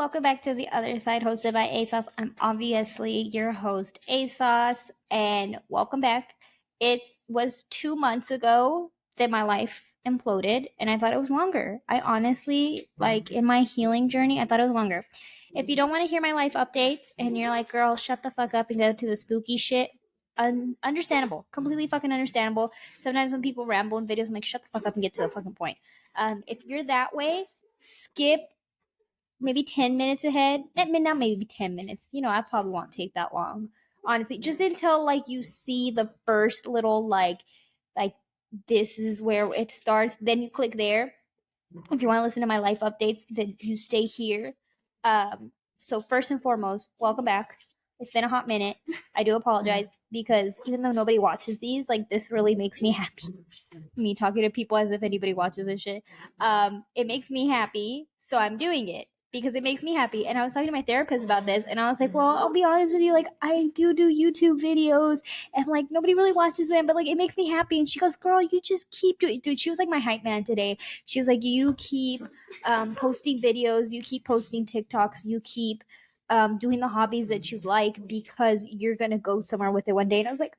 welcome back to The Other Side, hosted by ASOS. I'm obviously your host, ASOS, and welcome back. It was 2 months ago that my life imploded, and I thought it was longer. I honestly, like, in my healing journey, I thought it was longer. If you don't want to hear my life updates and you're like, girl, shut the fuck up and go to the spooky shit, understandable. Completely fucking understandable. Sometimes when people ramble in videos, I'm like, shut the fuck up and get to the fucking point. If you're that way, skip maybe 10 minutes ahead. Not maybe 10 minutes. I probably won't take that long. Honestly, just until like you see the first little like this is where it starts, then you click there. If you want to listen to my life updates, then you stay here. So first and foremost, welcome back. It's been a hot minute. I do apologize because even though nobody watches these, like this really makes me happy. Me talking to people as if anybody watches this shit. It makes me happy, so I'm doing it because it makes me happy. And I was talking to my therapist about this, and I was like, well, I'll be honest with you, like I do YouTube videos, and like nobody really watches them, but like it makes me happy. And she goes, girl, you just keep doing it. Dude, she was like my hype man today. She was like, you keep posting videos, you keep posting TikToks, you keep doing the hobbies that you like because you're gonna go somewhere with it one day. And I was like,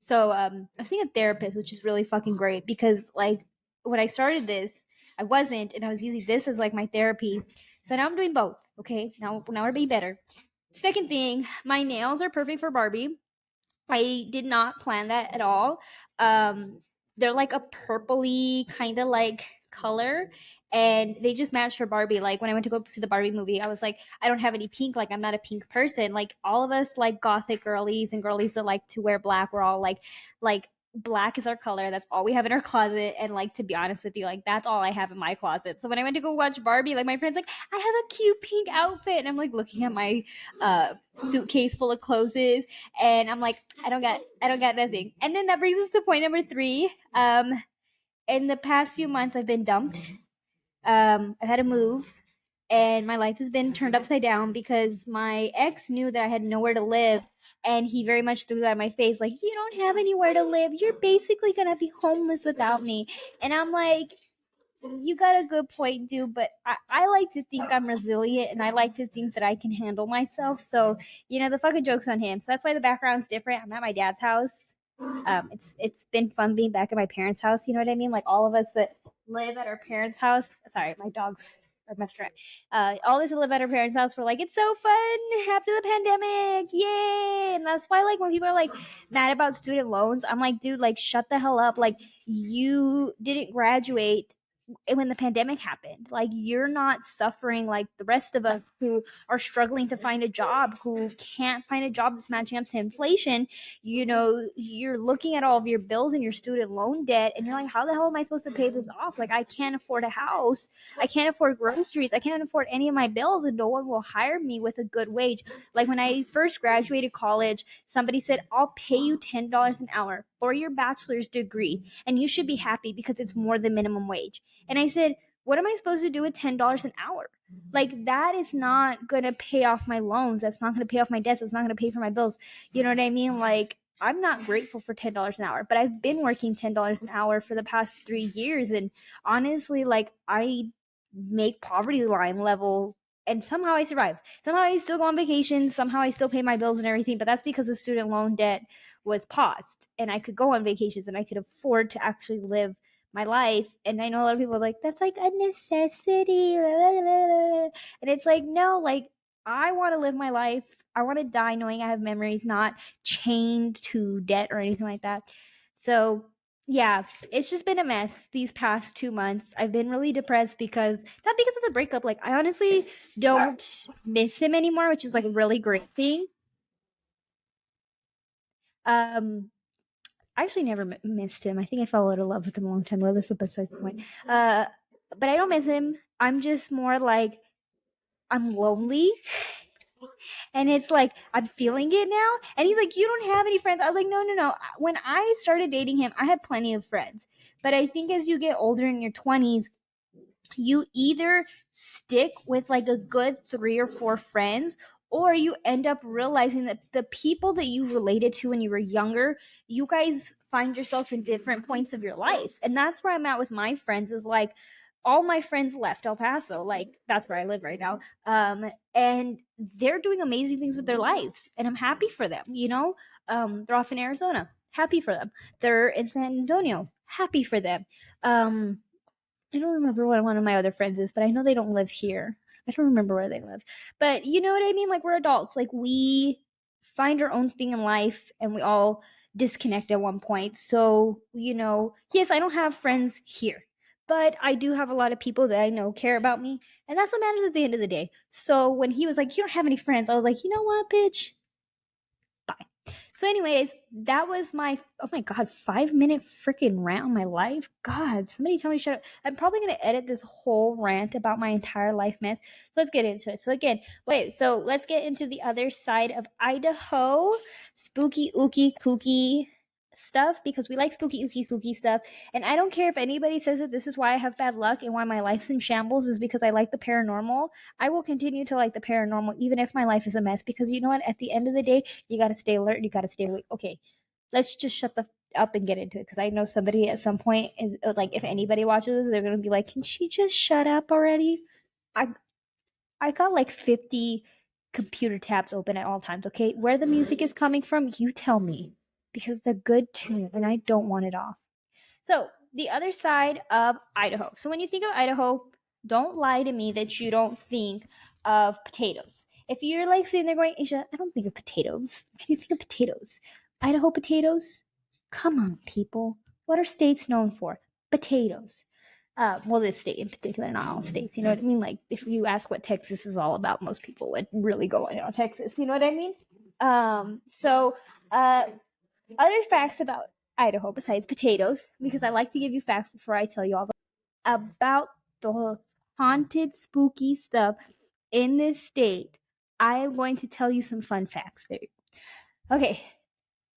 so I was seeing a therapist, which is really fucking great because like when I started this, I wasn't, and I was using this as like my therapy. So now I'm doing both. Okay, now we're being better. Second thing, my nails are perfect for Barbie. I did not plan that at all. They're like a purpley kind of like color, and they just match for Barbie. Like when I went to go see the Barbie movie, I was like, I don't have any pink. Like I'm not a pink person. Like all of us, like gothic girlies and girlies that like to wear black, we're all like black is our color. That's all we have in our closet. And like to be honest with you, like that's all I have in my closet. So when I went to go watch Barbie, like my friend's like, I have a cute pink outfit, and I'm like looking at my suitcase full of clothes, and I'm like, I don't got nothing. And then that brings us to point number three. In the past few months, I've been dumped. I've had to move, and my life has been turned upside down because my ex knew that I had nowhere to live, and he very much threw that in my face, like, you don't have anywhere to live. You're basically gonna be homeless without me. And I'm like, you got a good point, dude, but I like to think I'm resilient and I like to think that I can handle myself. So, the fucking joke's on him. So that's why the background's different. I'm at my dad's house. It's been fun being back at my parents' house, you know what I mean? Like all of us that live at our parents' house. Sorry, my dogs are messed around. All of us that live at our parents' house were like, it's so fun after the pandemic. Yay! And that's why like when people are like mad about student loans, I'm like, dude, like shut the hell up. Like you didn't graduate when the pandemic happened. Like you're not suffering like the rest of us who are struggling to find a job, who can't find a job that's matching up to inflation. You're looking at all of your bills and your student loan debt, and you're like, how the hell am I supposed to pay this off? Like I can't afford a house, I can't afford groceries, I can't afford any of my bills, and no one will hire me with a good wage. Like when I first graduated college, somebody said, I'll pay you $10 an hour for your bachelor's degree, and you should be happy because it's more than minimum wage. And I said, what am I supposed to do with $10 an hour? Like that is not going to pay off my loans. That's not going to pay off my debts. That's not going to pay for my bills. You know what I mean? Like I'm not grateful for $10 an hour, but I've been working $10 an hour for the past 3 years. And honestly, like I make poverty line level, and somehow I survive. Somehow I still go on vacation. Somehow I still pay my bills and everything. But that's because the student loan debt was paused, and I could go on vacations and I could afford to actually live my life. And I know a lot of people are like, that's like a necessity. And it's like, no, like I want to live my life. I want to die knowing I have memories, not chained to debt or anything like that. So yeah, it's just been a mess these past 2 months. I've been really depressed because not because of the breakup. Like I honestly don't miss him anymore, which is like a really great thing. Um, I actually never missed him. I think I fell out of love with him a long time ago. This is besides the point. But I don't miss him. I'm just more like I'm lonely, and it's like I'm feeling it now. And he's like, "You don't have any friends." I was like, "No, no, no." When I started dating him, I had plenty of friends. But I think as you get older in your 20s, you either stick with like a good 3 or 4 friends, or you end up realizing that the people that you related to when you were younger, you guys find yourself in different points of your life. And that's where I'm at with my friends, is like all my friends left El Paso. Like, that's where I live right now. And they're doing amazing things with their lives, and I'm happy for them. They're off in Arizona. Happy for them. They're in San Antonio. Happy for them. Um, I don't remember what one of my other friends is, but I know they don't live here. I don't remember where they live. But you know what I mean? Like, we're adults. Like, we find our own thing in life, and we all disconnect at one point. So, yes, I don't have friends here, but I do have a lot of people that I know care about me. And that's what matters at the end of the day. So when he was like, "You don't have any friends," I was like, "You know what, bitch? Bye." So, anyways, that was my, oh my God, 5 minute freaking rant on my life. God, somebody tell me shut up. I'm probably going to edit this whole rant about my entire life mess. So let's get into it. So again, so let's get into the other side of Idaho. Spooky, ooky, kooky stuff, because we like spooky, ooky, kooky stuff. And I don't care if anybody says that this is why I have bad luck and why my life's in shambles is because I like the paranormal. I will continue to like the paranormal even if my life is a mess, because you know what? At the end of the day, you got to stay alert. You got to stay awake. Okay, let's just shut the up and get into it, because I know somebody at some point is like, if anybody watches this, they're gonna be like, "Can she just shut up already?" I I got like 50 computer tabs open at all times. Okay, where the music is coming from, you tell me, because it's a good tune and I don't want it off. So, the other side of Idaho. So, when you think of Idaho, don't lie to me that you don't think of potatoes. If you're like sitting there going, "Asia, I don't think of potatoes." Can you think of potatoes? Idaho potatoes? Come on, people. What are states known for? Potatoes. Well, this state in particular, not all states. You know what I mean? Like, if you ask what Texas is all about, most people would really go on Texas. You know what I mean? So, other facts about Idaho besides potatoes, because I like to give you facts before I tell you all about the haunted, spooky stuff in this state. I am going to tell you some fun facts there. Okay,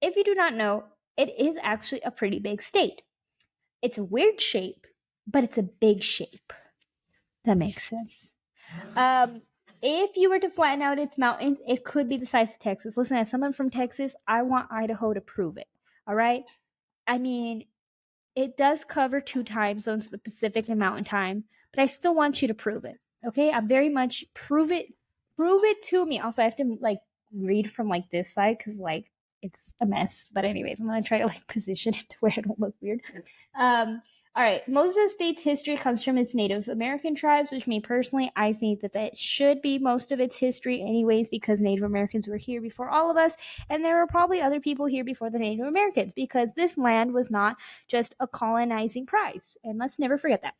if you do not know, it is actually a pretty big state. It's a weird shape, but it's a big shape. That makes sense. Um, if you were to flatten out its mountains, it could be the size of Texas. Listen, as someone from Texas, I want Idaho to prove it. All right. I mean, it does cover two time zones, the Pacific and Mountain Time, but I still want you to prove it. Okay? I'm very much prove it to me. Also, I have to like read from like this side because like it's a mess. But anyways, I'm gonna try to like position it to where I don't look weird. All right. Most of the state's history comes from its Native American tribes, which me personally, I think that that should be most of its history, anyways, because Native Americans were here before all of us, and there were probably other people here before the Native Americans, because this land was not just a colonizing prize. And let's never forget that.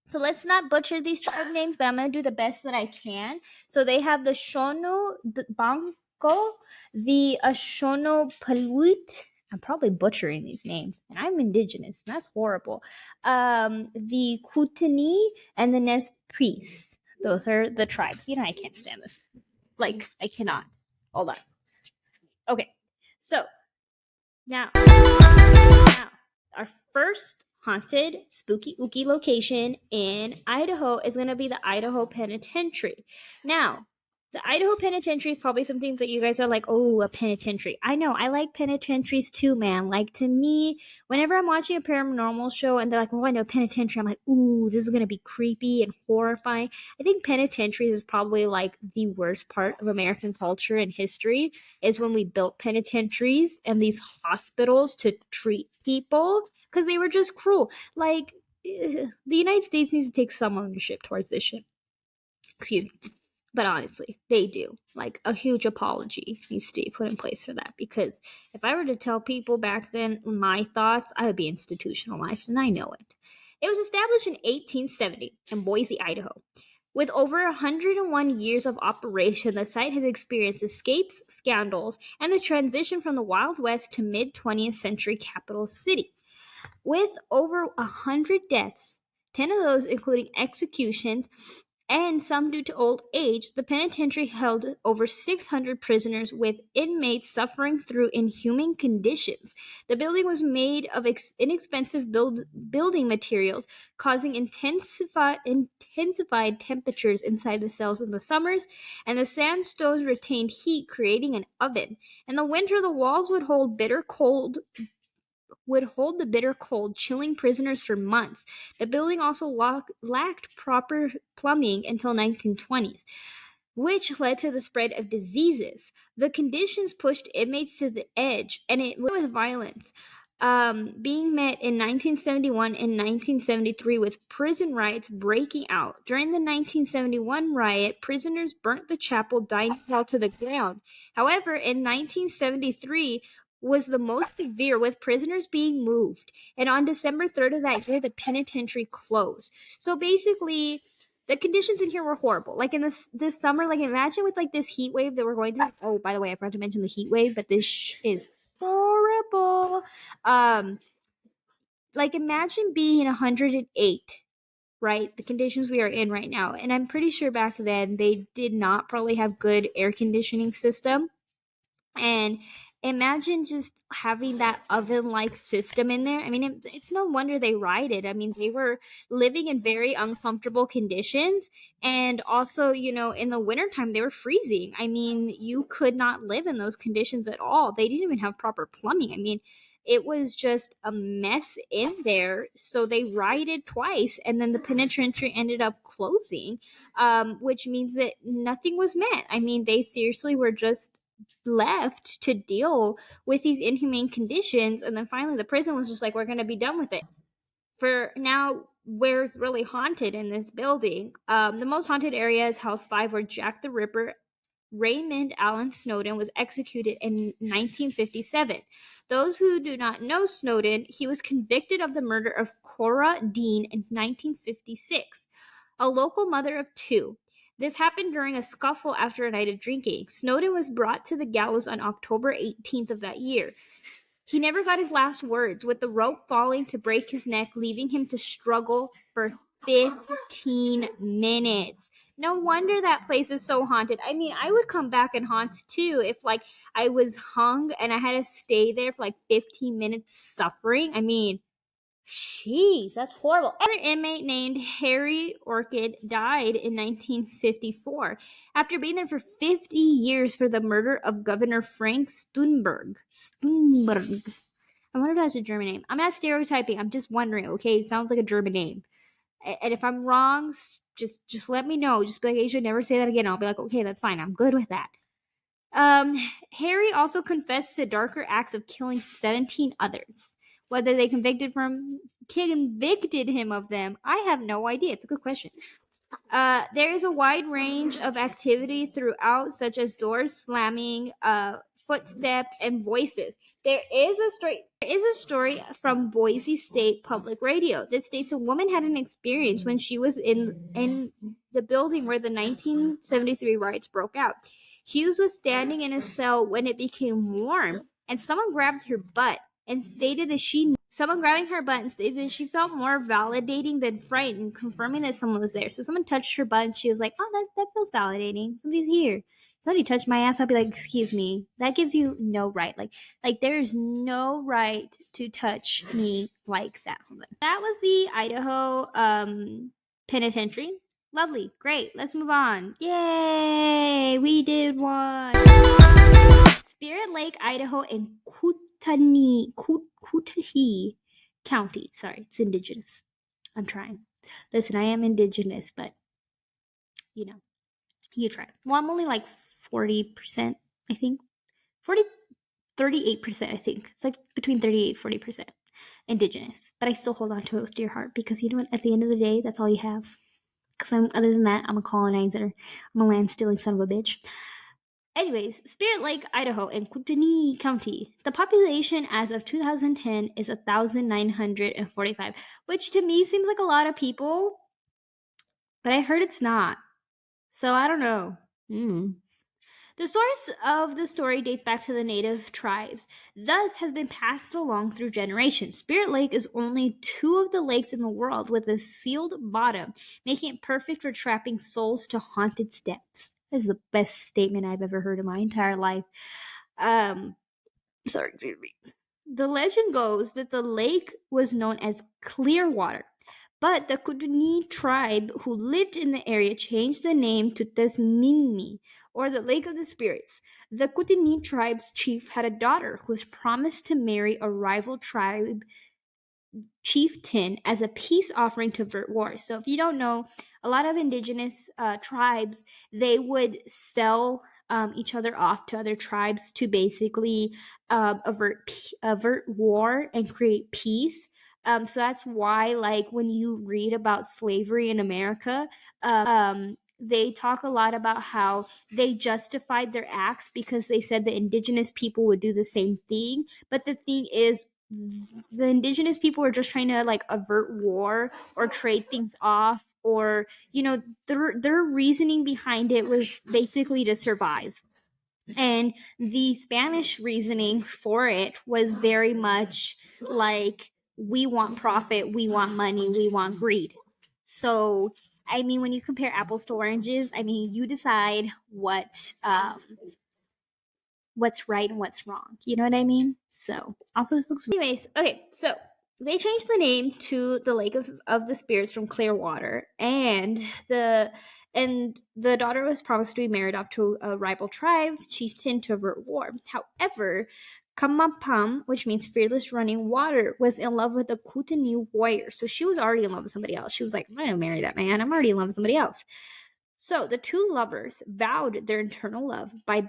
So let's not butcher these tribe names, but I'm going to do the best that I can. So they have the Shono the Banco, the Ashono Palut. I'm probably butchering these names, and I'm indigenous, and that's horrible. The Kootenai and the Nez Perce. Those are the tribes. I can't stand this. Like, I cannot. Hold on. Okay, so now, our first haunted, spooky, ooky location in Idaho is going to be the Idaho Penitentiary. Now, the Idaho Penitentiary is probably something that you guys are like, "Oh, a penitentiary." I know, I like penitentiaries too, man. Like, to me, whenever I'm watching a paranormal show and they're like, "Oh, I know penitentiary," I'm like, "Ooh, this is going to be creepy and horrifying." I think penitentiaries is probably like the worst part of American culture and history, is when we built penitentiaries and these hospitals to treat people because they were just cruel. Like, the United States needs to take some ownership towards this shit. Excuse me. But honestly, they do. Like, a huge apology needs to be put in place for that, because if I were to tell people back then my thoughts, I would be institutionalized, and I know it. It was established in 1870 in Boise, Idaho. With over 101 years of operation, the site has experienced escapes, scandals, and the transition from the Wild West to mid 20th century capital city. With over 100 deaths, 10 of those including executions, and some due to old age, the penitentiary held over 600 prisoners, with inmates suffering through inhuman conditions. The building was made of inexpensive building materials, causing intensified temperatures inside the cells in the summers, and the sandstones retained heat, creating an oven. In the winter, the walls would hold bitter cold would hold the bitter cold, chilling prisoners for months. The building also lacked proper plumbing until 1920s, which led to the spread of diseases. The conditions pushed inmates to the edge, and it was with violence. Being met in 1971 and 1973 with prison riots breaking out. During the 1971 riot, prisoners burnt the chapel dining hall to the ground. However, in 1973 was the most severe, with prisoners being moved. And on December 3rd of that year, the penitentiary closed. So basically, the conditions in here were horrible. Like in this summer, like imagine with like this heat wave that we're going through. Oh, by the way, I forgot to mention the heat wave, but this is horrible. Um, like imagine being 108, right? The conditions we are in right now. And I'm pretty sure back then they did not probably have good air conditioning system. And imagine just having that oven like system in there. I mean, it's no wonder they rioted. I mean, they were living in very uncomfortable conditions. And also, in the wintertime, they were freezing. I mean, you could not live in those conditions at all. They didn't even have proper plumbing. I mean, it was just a mess in there. So they rioted twice, and then the penitentiary ended up closing, which means that nothing was met. I mean, they seriously were just left to deal with these inhumane conditions, and then finally the prison was just like, we're going to be done with it. For now, we're really haunted in this building. The most haunted area is House 5, where Jack the Ripper Raymond Allen Snowden was executed in 1957. Those who do not know Snowden, he was convicted of the murder of Cora Dean in 1956, a local mother of two. This happened during a scuffle after a night of drinking. Snowden was brought to the gallows on October 18th of that year. He never got his last words, with the rope falling to break his neck, leaving him to struggle for 15 minutes. No wonder that place is so haunted. I mean, I would come back and haunt too if like I was hung and I had to stay there for like 15 minutes suffering. I mean, jeez, that's horrible. Another inmate named Harry Orchid died in 1954 after being there for 50 years for the murder of Governor Frank Stunberg. Stunberg. I wonder if that's a German name. I'm not stereotyping. I'm just wondering. Okay, it sounds like a German name. And if I'm wrong, just let me know. Just be like, you should never say that again. I'll be like, okay, that's fine. I'm good with that. Um, Harry also confessed to darker acts of killing 17 others. Whether they convicted him of them, I have no idea. It's a good question. There is a wide range of activity throughout, such as doors slamming, footsteps, and voices. There is a story from Boise State Public Radio that states a woman had an experience when she was in the building where the 1973 riots broke out. Hughes was standing in a cell when it became warm, and someone grabbed her butt and stated that she felt more validating than frightened, confirming that someone was there. So someone touched her butt and she was like, oh, that feels validating. Somebody's here. Somebody touched my ass, I'll be like, excuse me. That gives you no right. Like there's no right to touch me like that. That was the Idaho penitentiary. Lovely. Great. Let's move on. Yay! We did one. Spirit Lake, Idaho, and Kootenai County. Sorry, it's indigenous. I'm trying. Listen, I am indigenous, but you try. Well, I'm only like 40%, I think. 38%, I think. It's like between 38-40% indigenous. But I still hold on to it with dear heart because you know what? At the end of the day, that's all you have. Because other than that, I'm a colonizer. I'm a land stealing son of a bitch. Anyways, Spirit Lake, Idaho, and Kootenai County. The population as of 2010 is 1,945, which to me seems like a lot of people, but I heard it's not. So I don't know. The source of the story dates back to the native tribes, thus has been passed along through generations. Spirit Lake is only two of the lakes in the world with a sealed bottom, making it perfect for trapping souls to haunt its depths. That is the best statement I've ever heard in my entire life. Excuse me. The legend goes that the lake was known as Clearwater, but the Kootenai tribe who lived in the area changed the name to Tasminmi, or the Lake of the Spirits. The Kootenai tribe's chief had a daughter who was promised to marry a rival tribe chieftain as a peace offering to avert war. So if you don't know, a lot of indigenous tribes, they would sell each other off to other tribes to basically avert war and create peace. So that's why, like, when you read about slavery in America, they talk a lot about how they justified their acts because they said the indigenous people would do the same thing. But the thing is, the indigenous people were just trying to like avert war or trade things off, or their reasoning behind it was basically to survive. And the Spanish reasoning for it was very much like, we want profit, we want money, we want greed. So I mean, when you compare apples to oranges, I mean, you decide what's right and what's wrong. You know what I mean? So also this looks. Anyways, okay, so they changed the name to the Lake of the Spirits from Clearwater, and the daughter was promised to be married off to a rival tribe chieftain to avert war. However, Kamapam, which means fearless running water, was in love with a Kootenai warrior. So she was already in love with somebody else. She was like, I'm not gonna marry that man. I'm already in love with somebody else. So the two lovers vowed their eternal love by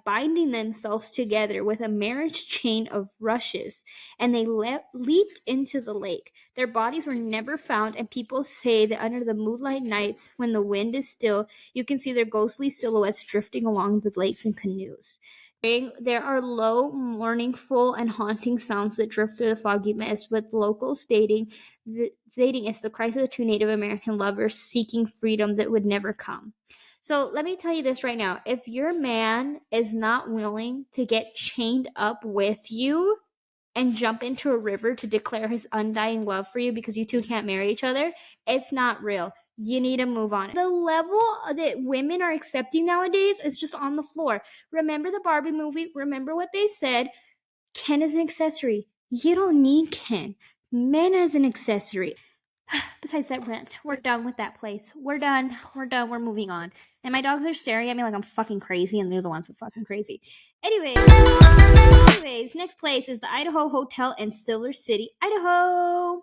binding themselves together with a marriage chain of rushes, and they leaped into the lake. Their bodies were never found, and people say that under the moonlight nights, when the wind is still, you can see their ghostly silhouettes drifting along the lakes in canoes. There are low, mournful, and haunting sounds that drift through the foggy mist, with locals stating it's the cries of the two Native American lovers seeking freedom that would never come. So let me tell you this right now. If your man is not willing to get chained up with you and jump into a river to declare his undying love for you because you two can't marry each other, it's not real. You need to move on. The level that women are accepting nowadays is just on the floor. Remember the Barbie movie? Remember what they said? Ken is an accessory. You don't need Ken. Men as an accessory. Besides that rent, we're done with that place. We're done. We're moving on. And my dogs are staring at me like I'm fucking crazy, and they're the ones that fucking crazy. Anyways, next place is the Idaho Hotel in Silver City, Idaho.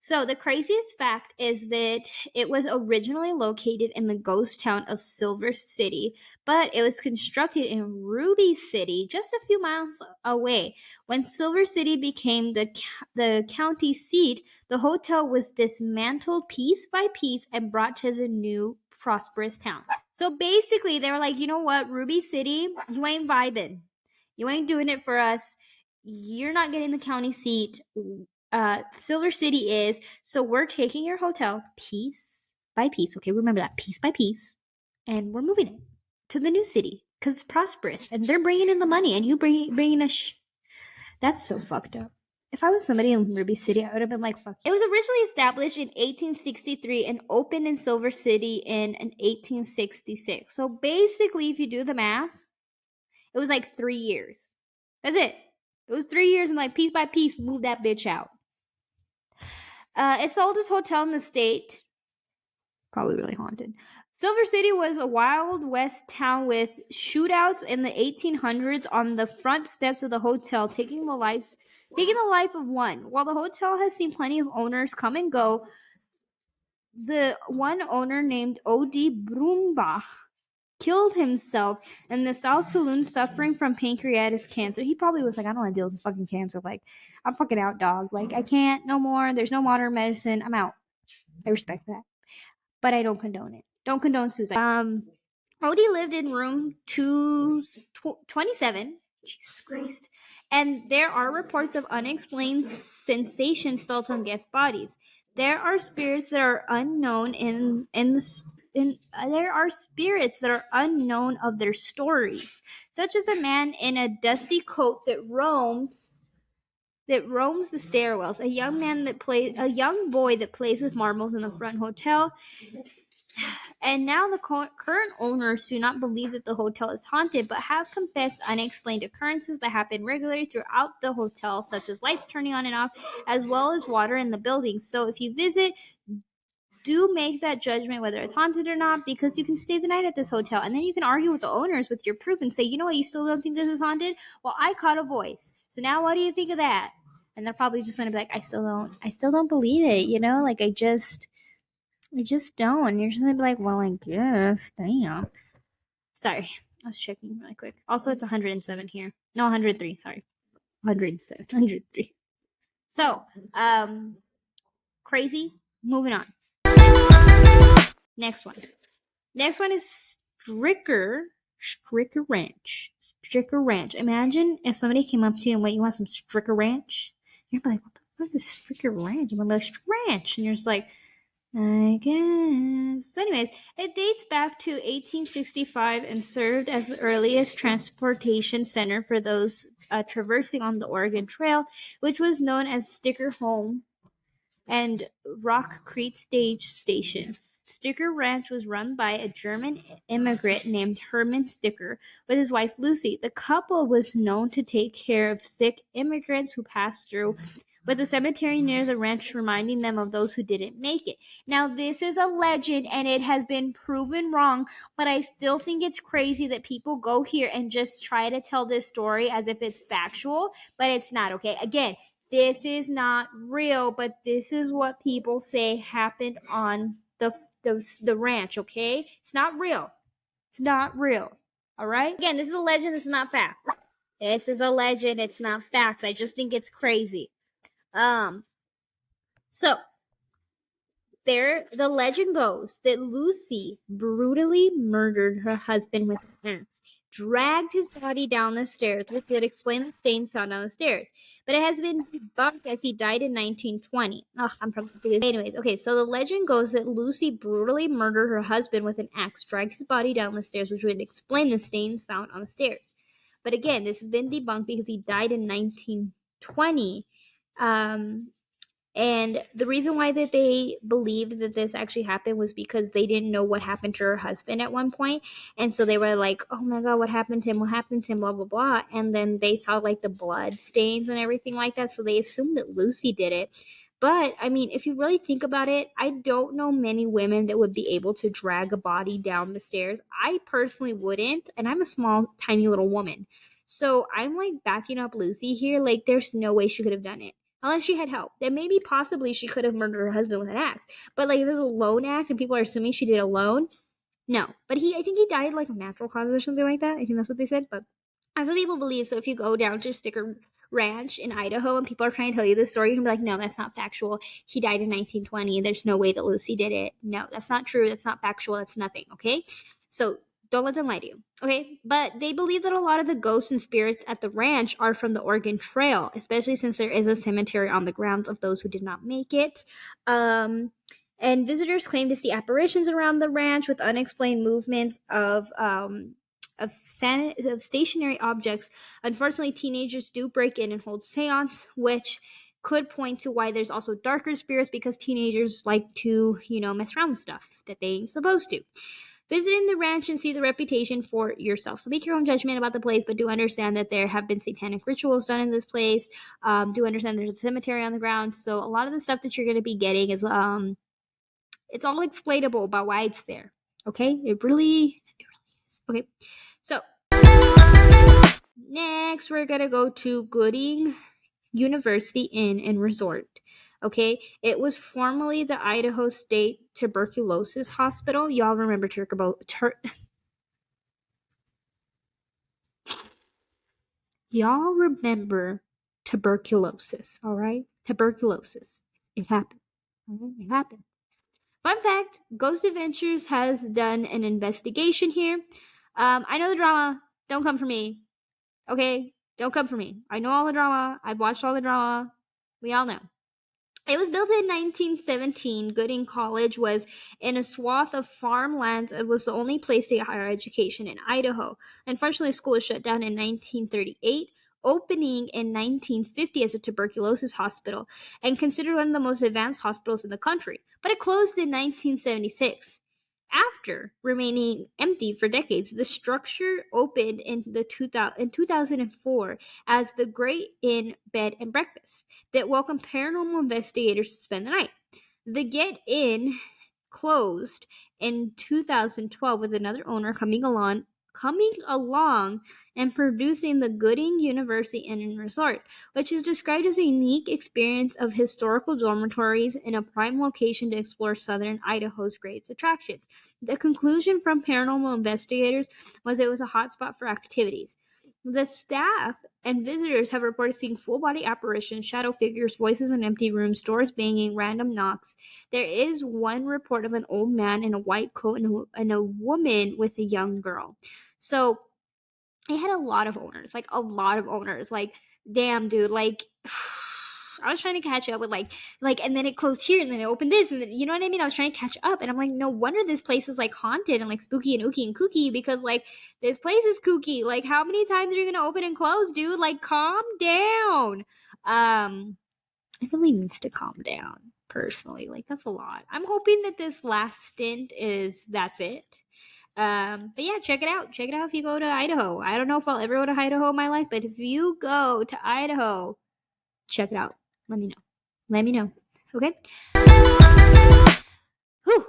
So the craziest fact is that it was originally located in the ghost town of Silver City, but it was constructed in Ruby City, just a few miles away. When Silver City became the county seat, the hotel was dismantled piece by piece and brought to the new prosperous town. So basically, they were like, you know what, Ruby City, you ain't vibing. You ain't doing it for us. You're not getting the county seat. Silver City is. So we're taking your hotel piece by piece. Okay, remember that, piece by piece. And we're moving it to the new city because it's prosperous. And they're bringing in the money and you bringing us. That's so fucked up. If I was somebody in Ruby City, I would have been like, fuck. It was originally established in 1863 and opened in Silver City in 1866. So basically, if you do the math, it was like 3 years. That's it. It was 3 years and like piece by piece, move that bitch out. It's the oldest hotel in the state. Probably really haunted. Silver City was a Wild West town with shootouts in the 1800s on the front steps of the hotel, taking the life of one. While the hotel has seen plenty of owners come and go, the one owner named O.D. Brumbach killed himself in the South Saloon, suffering from pancreatic cancer. He probably was like, I don't want to deal with this fucking cancer. Like, I'm fucking out, dog. Like, I can't no more. There's no modern medicine. I'm out. I respect that, but I don't condone it. Don't condone suicide. Odie lived in room 227. Jesus Christ. And there are reports of unexplained sensations felt on guest bodies. There are spirits that are unknown there are spirits that are unknown of their stories, such as a man in a dusty coat that roams the stairwells, a young boy that plays with marbles in the front hotel. And now the current owners do not believe that the hotel is haunted, but have confessed unexplained occurrences that happen regularly throughout the hotel, such as lights turning on and off, as well as water in the building. So if you visit, do make that judgment whether it's haunted or not, because you can stay the night at this hotel and then you can argue with the owners with your proof and say, you know what, you still don't think this is haunted? Well, I caught a voice. So now what do you think of that? And they're probably just gonna be like, I still don't believe it, you know? Like I just don't. And you're just gonna be like, well, I guess. Damn. Sorry. I was checking really quick. Also, it's 107 here. No, 103. Sorry. 107. 103. So, crazy. Moving on. Next one. Next one is Stricker Ranch. Stricker Ranch. Imagine if somebody came up to you and went, you want some Stricker Ranch? You're like, what the fuck is Stricker Ranch? I'm like, Stricker Ranch. And you're just like, I guess. So anyways, it dates back to 1865 and served as the earliest transportation center for those traversing on the Oregon Trail, which was known as Sticker Home and Rock Creek Stage Station. Sticker Ranch was run by a German immigrant named Herman Sticker with his wife Lucy. The couple was known to take care of sick immigrants who passed through, with the cemetery near the ranch reminding them of those who didn't make it. Now, this is a legend and it has been proven wrong, but I still think it's crazy that people go here and just try to tell this story as if it's factual, but it's not, okay? Again, this is not real, but this is what people say happened on the ranch, okay? It's not real. It's not real. All right? Again, this is a legend, this is not fact. This is a legend, it's not facts. I just think it's crazy. So the legend goes that Lucy brutally murdered her husband with an axe, dragged his body down the stairs, which would explain the stains found on the stairs. But it has been debunked as he died in 1920. Ugh, I'm probably anyways. Okay, so the legend goes that Lucy brutally murdered her husband with an axe, dragged his body down the stairs, which would explain the stains found on the stairs. But again, this has been debunked because he died in 1920. And the reason why that they believed that this actually happened was because they didn't know what happened to her husband at one point. And so they were like, oh my God, what happened to him? What happened to him? Blah, blah, blah. And then they saw like the blood stains and everything like that. So they assumed that Lucy did it. But I mean, if you really think about it, I don't know many women that would be able to drag a body down the stairs. I personally wouldn't. And I'm a small, tiny little woman. So I'm like backing up Lucy here. Like, there's no way she could have done it. Unless she had help. Then maybe possibly she could have murdered her husband with an axe. But like if it was a lone act and people are assuming she did it alone, no. But I think he died like of natural causes or something like that. I think that's what they said. But that's what people believe. So if you go down to Sticker Ranch in Idaho and people are trying to tell you this story, you can be like, no, that's not factual. He died in 1920. There's no way that Lucy did it. No, that's not true. That's not factual. That's nothing. Okay? So don't let them lie to you. Okay? But they believe that a lot of the ghosts and spirits at the ranch are from the Oregon Trail, especially since there is a cemetery on the grounds of those who did not make it. And visitors claim to see apparitions around the ranch with unexplained movements of stationary objects. Unfortunately, teenagers do break in and hold seance, which could point to why there's also darker spirits, because teenagers like to, mess around with stuff that they ain't supposed to. Visiting the ranch and see the reputation for yourself. So make your own judgment about the place, but do understand that there have been satanic rituals done in this place. Do understand there's a cemetery on the ground. So a lot of the stuff that you're going to be getting is, it's all explainable about why it's there. Okay? It really is. Okay. So next we're going to go to Gooding University Inn and Resort. Okay, it was formerly the Idaho State Tuberculosis Hospital. Y'all remember Y'all remember tuberculosis, all right? Tuberculosis. It happened. It happened. Fun fact, Ghost Adventures has done an investigation here. I know the drama. Don't come for me. Okay? Don't come for me. I know all the drama. I've watched all the drama. We all know. It was built in 1917. Gooding College was in a swath of farmlands. It was the only place to get higher education in Idaho. Unfortunately, the school was shut down in 1938, opening in 1950 as a tuberculosis hospital and considered one of the most advanced hospitals in the country. But it closed in 1976. After remaining empty for decades, the structure opened in 2004 as the Great Inn Bed and Breakfast that welcomed paranormal investigators to spend the night. The Get In closed in 2012 with another owner coming along and producing the Gooding University Inn and Resort, which is described as a unique experience of historical dormitories in a prime location to explore southern Idaho's greatest attractions. The conclusion from paranormal investigators was it was a hotspot for activities. The staff and visitors have reported seeing full-body apparitions, shadow figures, voices in empty rooms, doors banging, random knocks. There is one report of an old man in a white coat and a woman with a young girl. So it had a lot of owners, like a lot of owners. Like, damn, dude, like I was trying to catch up with and then it closed here and then it opened this and then, you know what I mean? I was trying to catch up and I'm like, no wonder this place is like haunted and like spooky and ooky and kooky because like this place is kooky. Like, how many times are you gonna open and close, dude? Like, calm down. It really needs to calm down, personally. Like, that's a lot. I'm hoping that this last stint that's it. But yeah, check it out. Check it out if you go to Idaho. I don't know if I'll ever go to Idaho in my life, but if you go to Idaho, check it out. Let me know. Let me know. Okay? Whew.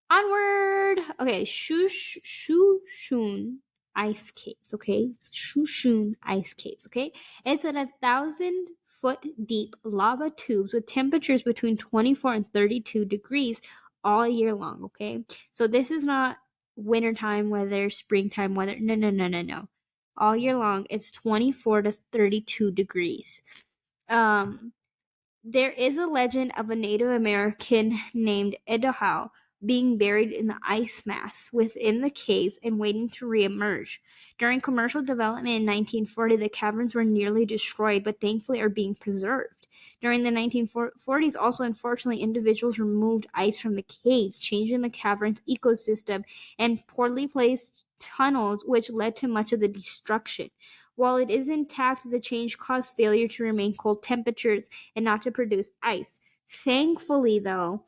Onward. Okay, Shushun ice caves. Okay, Shushun ice caves. Okay, it's in 1,000-foot deep lava tubes with temperatures between 24 and 32 degrees all year long. Okay, so this is not wintertime weather, springtime weather. No, no, no, no, no. All year long, it's 24 to 32 degrees. There is a legend of a Native American named Idaho being buried in the ice mass within the caves and waiting to reemerge. During commercial development in 1940, the caverns were nearly destroyed, but thankfully are being preserved. During the 1940s, also, unfortunately, individuals removed ice from the caves, changing the cavern's ecosystem and poorly placed tunnels, which led to much of the destruction. While it is intact, the change caused failure to remain cold temperatures and not to produce ice. Thankfully, though,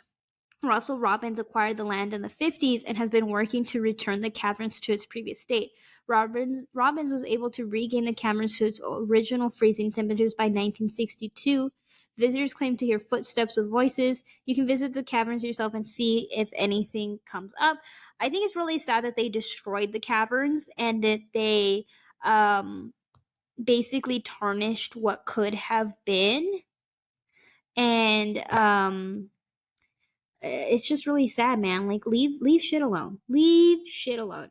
Russell Robbins acquired the land in the 50s and has been working to return the caverns to its previous state. Robbins was able to regain the caverns to its original freezing temperatures by 1962. Visitors claim to hear footsteps with voices. You can visit the caverns yourself and see if anything comes up. I think it's really sad that they destroyed the caverns and that they basically tarnished what could have been. And it's just really sad, man. Like, leave shit alone. Leave shit alone.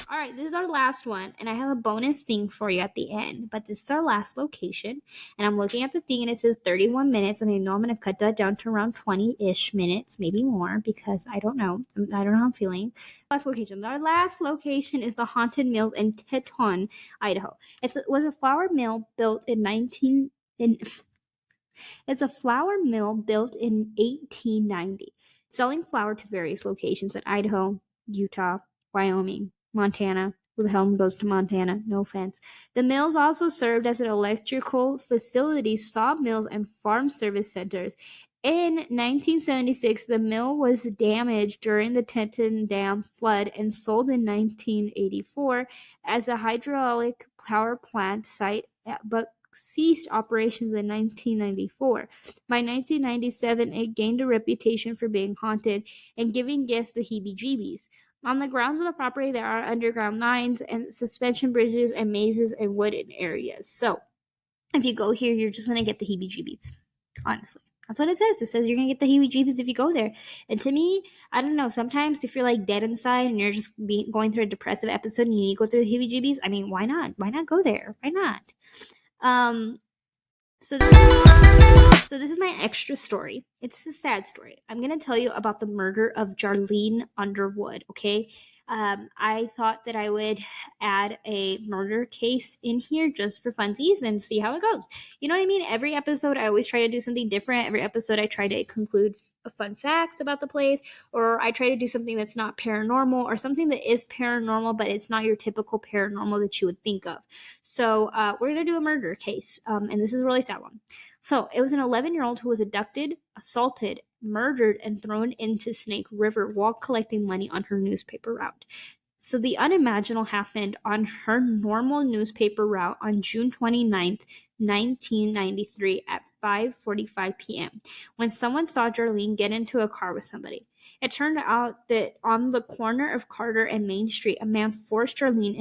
All right, this is our last one, and I have a bonus thing for you at the end. But this is our last location, and I'm looking at the thing, and it says 31 minutes, and I know I'm gonna cut that down to around 20-ish minutes, maybe more, because I don't know. I don't know how I'm feeling. Last location. Our last location is the Haunted Mills in Teton, Idaho. It was a flour mill built in It's a flour mill built in 1890, selling flour to various locations in Idaho, Utah, Wyoming, Montana. Who the hell goes to Montana? No offense. The mills also served as an electrical facility, sawmills, and farm service centers. In 1976, the mill was damaged during the Teton Dam flood and sold in 1984 as a hydraulic power plant site, but ceased operations in 1994. By 1997, it gained a reputation for being haunted and giving guests the heebie-jeebies. On the grounds of the property, there are underground mines and suspension bridges and mazes and wooded areas. So, if you go here, you're just going to get the heebie-jeebies, honestly. That's what it says. It says you're going to get the heebie-jeebies if you go there. And to me, I don't know, sometimes if you're like dead inside and you're just going through a depressive episode and you need to go through the heebie-jeebies, I mean, why not? Why not go there? Why not? So this is my extra story. It's a sad story. I'm going to tell you about the murder of Jarlene Underwood, okay? I thought that I would add a murder case in here just for funsies and see how it goes. You know what I mean? Every episode, I always try to do something different. Every episode, I try to conclude fun facts about the place, or I try to do something that's not paranormal, or something that is paranormal, but it's not your typical paranormal that you would think of. So we're going to do a murder case, and this is a really sad one. So it was an 11-year-old who was abducted, assaulted, murdered, and thrown into Snake River while collecting money on her newspaper route. So the unimaginable happened on her normal newspaper route on June 29th, 1993 at 5:45 p.m. when someone saw Jarlene get into a car with somebody. It turned out that on the corner of Carter and Main Street, a man forced Jarlene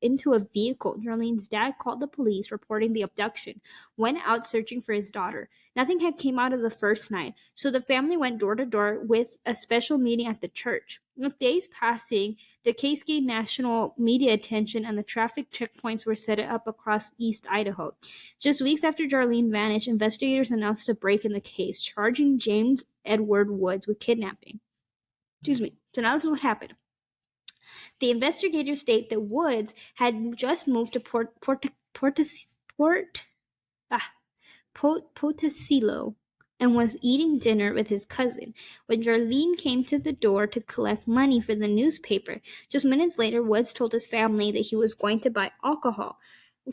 into a vehicle. Jarlene's dad called the police, reporting the abduction, went out searching for his daughter. Nothing had came out of the first night, so the family went door to door with a special meeting at the church. With days passing, the case gained national media attention and the traffic checkpoints were set up across East Idaho. Just weeks after Jarlene vanished, investigators announced a break in the case, charging James Edward Woods with kidnapping. Excuse me. So now this is what happened. The investigators state that Woods had just moved to Potosilo and was eating dinner with his cousin when Jarlene came to the door to collect money for the newspaper. Just minutes later, Woods told his family that he was going to buy alcohol.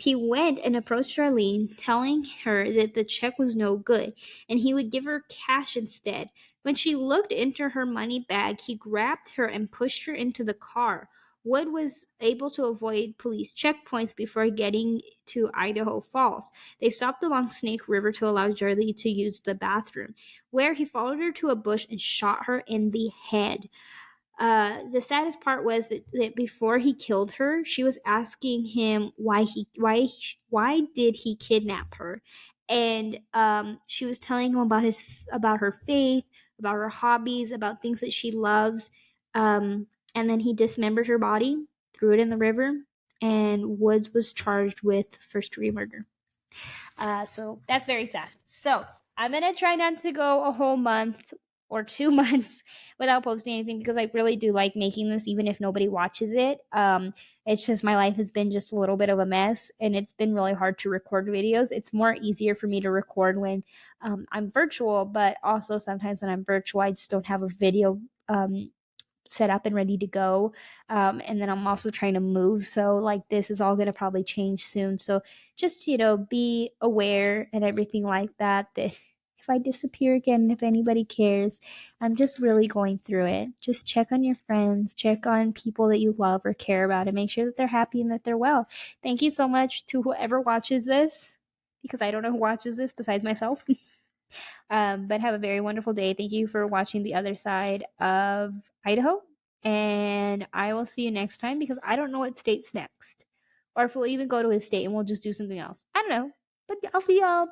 He went and approached Jarlene, telling her that the check was no good and he would give her cash instead. When she looked into her money bag, he grabbed her and pushed her into the car. Wood was able to avoid police checkpoints before getting to Idaho Falls. They stopped along Snake River to allow Jarlene to use the bathroom, where he followed her to a bush and shot her in the head. The saddest part was that before he killed her, she was asking him why did he kidnap her, and she was telling him about her faith, about her hobbies, about things that she loves, and then he dismembered her body, threw it in the river, and Woods was charged with first-degree murder. So that's very sad. So I'm gonna try not to go a whole month or 2 months without posting anything because I really do like making this, even if nobody watches it. It's just my life has been just a little bit of a mess, and it's been really hard to record videos. It's more easier for me to record when I'm virtual, but also sometimes when I'm virtual, I just don't have a video set up and ready to go. And then I'm also trying to move. So like this is all going to probably change soon. So just, be aware and everything like that, that if I disappear again, if anybody cares, I'm just really going through it. Just check on your friends, check on people that you love or care about, and make sure that they're happy and that they're well. Thank you so much to whoever watches this, because I don't know who watches this besides myself. But have a very wonderful day. Thank you for watching The Other Side of Idaho. And I will see you next time because I don't know what state's next. Or if we'll even go to his state and we'll just do something else. I don't know. But I'll see y'all.